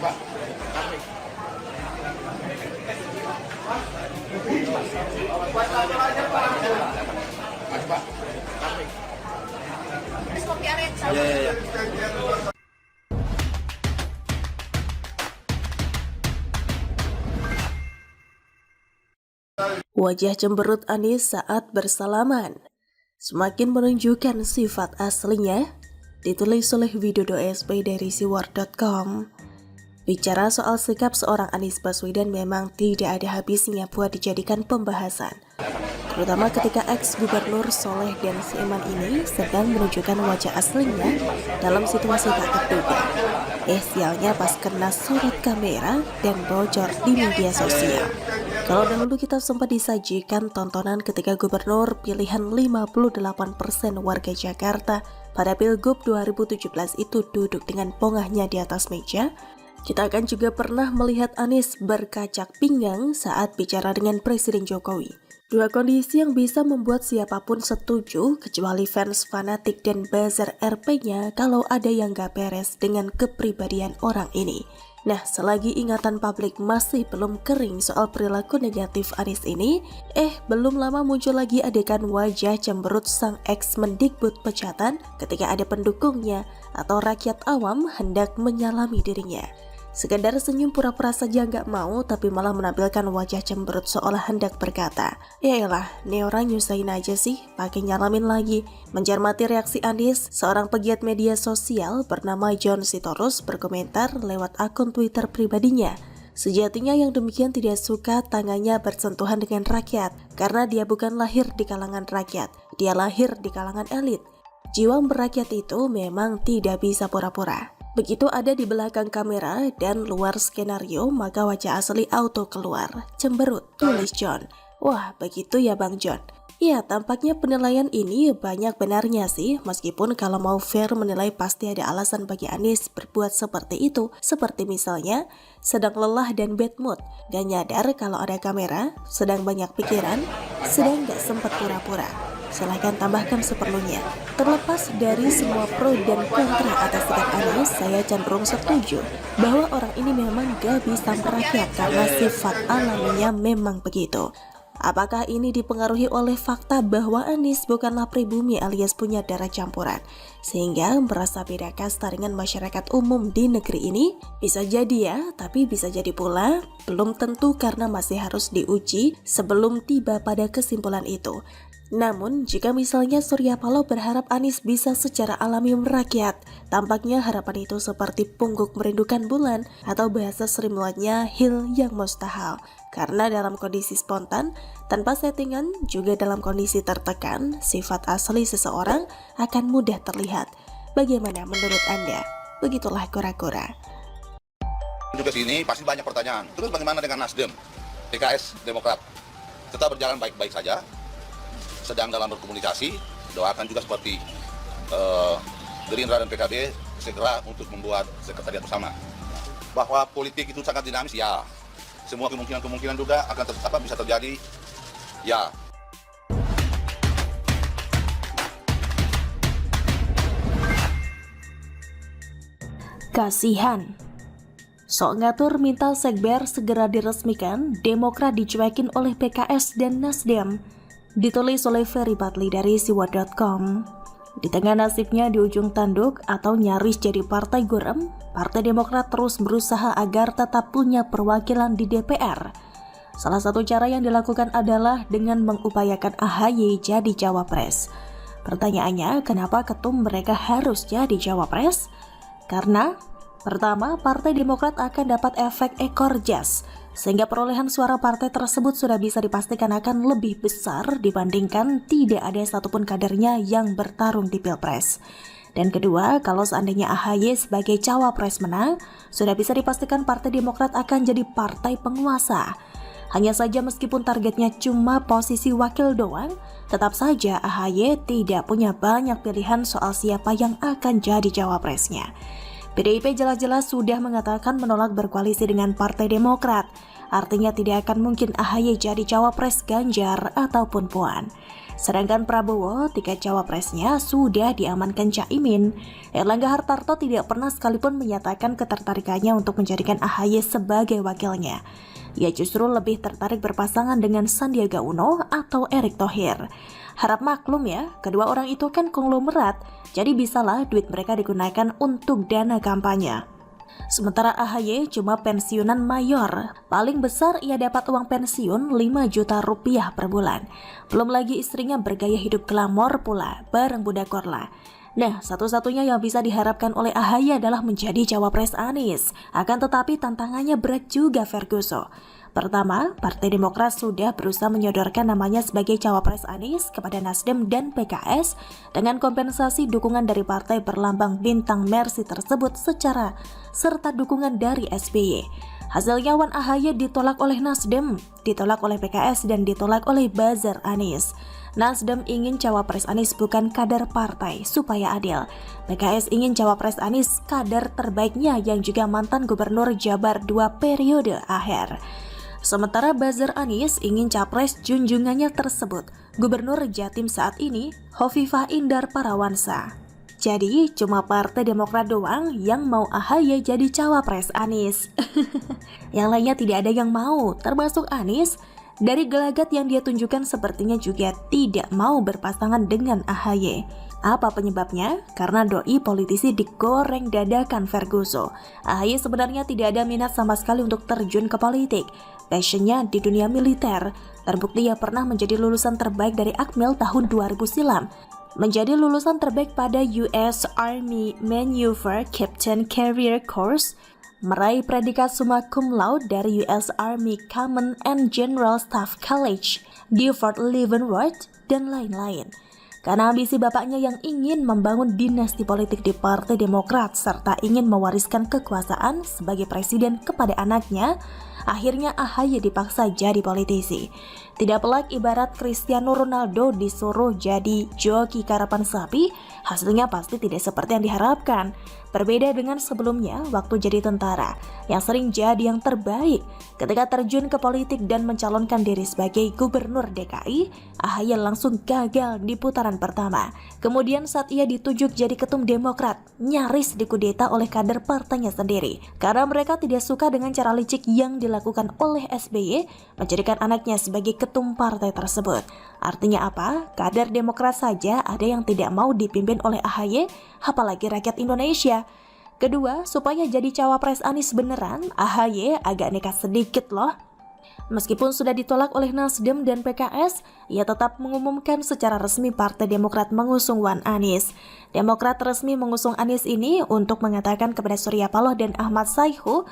Pak. Maju, Pak. Ya, ya, ya. Wajah cemberut Anies saat bersalaman semakin menunjukkan sifat aslinya, ditulis oleh Widodo SP dari siwar.com. Bicara soal sikap seorang Anies Baswedan memang tidak ada habisnya buat dijadikan pembahasan, terutama ketika ex-gubernur Soleh dan Seiman ini sedang menunjukkan wajah aslinya dalam situasi tak terduga. Sialnya pas kena sorot kamera dan bocor di media sosial. Kalau dahulu kita sempat disajikan tontonan ketika gubernur pilihan 58% warga Jakarta pada Pilgub 2017 itu duduk dengan pongahnya di atas meja, kita akan juga pernah melihat Anies berkacak pinggang saat bicara dengan Presiden Jokowi. Dua kondisi yang bisa membuat siapapun setuju kecuali fans fanatik dan buzzer RP-nya kalau ada yang gak beres dengan kepribadian orang ini. Nah, selagi ingatan publik masih belum kering soal perilaku negatif Anies ini, belum lama muncul lagi adegan wajah cemberut sang ex-mendikbud pecatan ketika ada pendukungnya atau rakyat awam hendak menyalami dirinya. Sekedar senyum pura-pura saja nggak mau, tapi malah menampilkan wajah cemberut seolah hendak berkata, "Yaelah, nih orang nyusahin aja sih, pakai nyalamin lagi." Mencermati reaksi Anies, seorang pegiat media sosial bernama John Sitorus berkomentar lewat akun Twitter pribadinya. Sejatinya yang demikian tidak suka tangannya bersentuhan dengan rakyat, karena dia bukan lahir di kalangan rakyat, dia lahir di kalangan elit. Jiwa merakyat itu memang tidak bisa pura-pura. Begitu ada di belakang kamera dan luar skenario, maka wajah asli auto keluar. Cemberut, tulis John. Wah, begitu ya Bang John. Ya, tampaknya penilaian ini banyak benarnya sih, meskipun kalau mau fair menilai pasti ada alasan bagi Anies berbuat seperti itu. Seperti misalnya, sedang lelah dan bad mood, gak nyadar kalau ada kamera, sedang banyak pikiran, sedang gak sempat pura-pura. Silahkan tambahkan seperlunya. Terlepas dari semua pro dan kontra atas sikap Anies, saya cenderung setuju bahwa orang ini memang gak bisa merakyat karena sifat alaminya memang begitu. Apakah ini dipengaruhi oleh fakta bahwa Anies bukanlah pribumi alias punya darah campuran, sehingga merasa beda kasta dengan masyarakat umum di negeri ini? Bisa jadi ya, tapi bisa jadi pula belum tentu karena masih harus diuji sebelum tiba pada kesimpulan itu. Namun, jika misalnya Surya Paloh berharap Anies bisa secara alami merakyat, tampaknya harapan itu seperti pungguk merindukan bulan atau bahasa Sri Mulatnya hil yang mustahil. Karena dalam kondisi spontan, tanpa settingan, juga dalam kondisi tertekan, sifat asli seseorang akan mudah terlihat. Bagaimana menurut Anda? Begitulah kura-kura. Juga sini pasti banyak pertanyaan. Terus bagaimana dengan Nasdem, PKS, Demokrat? Tetap berjalan baik-baik saja. Sedang dalam berkomunikasi, doakan juga seperti Gerindra dan PKB segera untuk membuat sekretariat bersama. Bahwa politik itu sangat dinamis, ya. Semua kemungkinan juga akan bisa terjadi, ya. Kasihan. Sok ngatur minta sekber segera diresmikan, Demokrat dicuekin oleh PKS dan Nasdem. Ditulis oleh Ferry Batli dari siwar.com. Di tengah nasibnya di ujung tanduk atau nyaris jadi partai gurem, Partai Demokrat terus berusaha agar tetap punya perwakilan di DPR. Salah satu cara yang dilakukan adalah dengan mengupayakan AHY jadi cawapres. Pertanyaannya, kenapa ketum mereka harus jadi cawapres? Karena pertama, Partai Demokrat akan dapat efek ekor jas, sehingga perolehan suara partai tersebut sudah bisa dipastikan akan lebih besar dibandingkan tidak ada satupun kadernya yang bertarung di Pilpres. Dan kedua, kalau seandainya AHY sebagai cawapres menang, sudah bisa dipastikan Partai Demokrat akan jadi partai penguasa. Hanya saja meskipun targetnya cuma posisi wakil doang, tetap saja AHY tidak punya banyak pilihan soal siapa yang akan jadi cawapresnya. PDIP jelas-jelas sudah mengatakan menolak berkoalisi dengan Partai Demokrat. Artinya tidak akan mungkin AHY jadi cawapres Ganjar ataupun Puan. Sedangkan Prabowo, tiket cawapresnya sudah diamankan Caimin. Erlangga Hartarto tidak pernah sekalipun menyatakan ketertarikannya untuk menjadikan AHY sebagai wakilnya. Ia justru lebih tertarik berpasangan dengan Sandiaga Uno atau Erick Thohir. Harap maklum ya, kedua orang itu kan konglomerat, jadi bisalah duit mereka digunakan untuk dana kampanye. Sementara AHY cuma pensiunan mayor. Paling besar ia dapat uang pensiun 5 juta rupiah per bulan. Belum lagi istrinya bergaya hidup glamor pula, bareng Bunda Korla. Nah, satu-satunya yang bisa diharapkan oleh AHY adalah menjadi cawapres Anies. Akan tetapi tantangannya berat juga Ferguson. Pertama, Partai Demokrat sudah berusaha menyodorkan namanya sebagai cawapres Anies kepada Nasdem dan PKS dengan kompensasi dukungan dari partai berlambang bintang Mercy tersebut serta dukungan dari SBY. Hasilnya Wan AHY ditolak oleh Nasdem, ditolak oleh PKS dan ditolak oleh buzzer Anies. Nasdem ingin cawapres Anies bukan kader partai supaya adil. PKS ingin cawapres Anies kader terbaiknya yang juga mantan gubernur Jabar 2 periode akhir. Sementara buzzer Anies ingin capres junjungannya tersebut, Gubernur Jatim saat ini, Hovifah Indar Parawansa. Jadi, cuma Partai Demokrat doang yang mau AHY jadi cawapres Anies. Yang lainnya tidak ada yang mau, termasuk Anies. Dari gelagat yang dia tunjukkan sepertinya juga tidak mau berpasangan dengan AHY. Apa penyebabnya? Karena doi politisi digoreng dadakan Ferguson. AHY sebenarnya tidak ada minat sama sekali untuk terjun ke politik. Passionnya di dunia militer. Terbukti ia pernah menjadi lulusan terbaik dari Akmil tahun 2000 silam. Menjadi lulusan terbaik pada US Army Maneuver Captain Career Course. Meraih predikat summa cum laude dari US Army Command and General Staff College di Fort Leavenworth dan lain-lain. Karena ambisi bapaknya yang ingin membangun dinasti politik di Partai Demokrat serta ingin mewariskan kekuasaan sebagai presiden kepada anaknya, akhirnya AHY dipaksa jadi politisi. Tidak pelak ibarat Cristiano Ronaldo disuruh jadi joki karapan sapi, hasilnya pasti tidak seperti yang diharapkan. Berbeda dengan sebelumnya waktu jadi tentara, yang sering jadi yang terbaik. Ketika terjun ke politik dan mencalonkan diri sebagai gubernur DKI, AHY langsung gagal di putaran pertama. Kemudian saat ia ditunjuk jadi ketum Demokrat, nyaris dikudeta oleh kader partainya sendiri. Karena mereka tidak suka dengan cara licik yang dilakukan oleh SBY, menjadikan anaknya sebagai ketum partai tersebut. Artinya apa? Kader Demokrat saja ada yang tidak mau dipimpin oleh AHY, apalagi rakyat Indonesia. Kedua, supaya jadi cawapres Anies beneran, AHY agak nekat sedikit loh. Meskipun sudah ditolak oleh Nasdem dan PKS, ia tetap mengumumkan secara resmi Partai Demokrat mengusung Wan Anies. Demokrat resmi mengusung Anies ini untuk mengatakan kepada Surya Paloh dan Ahmad Saihu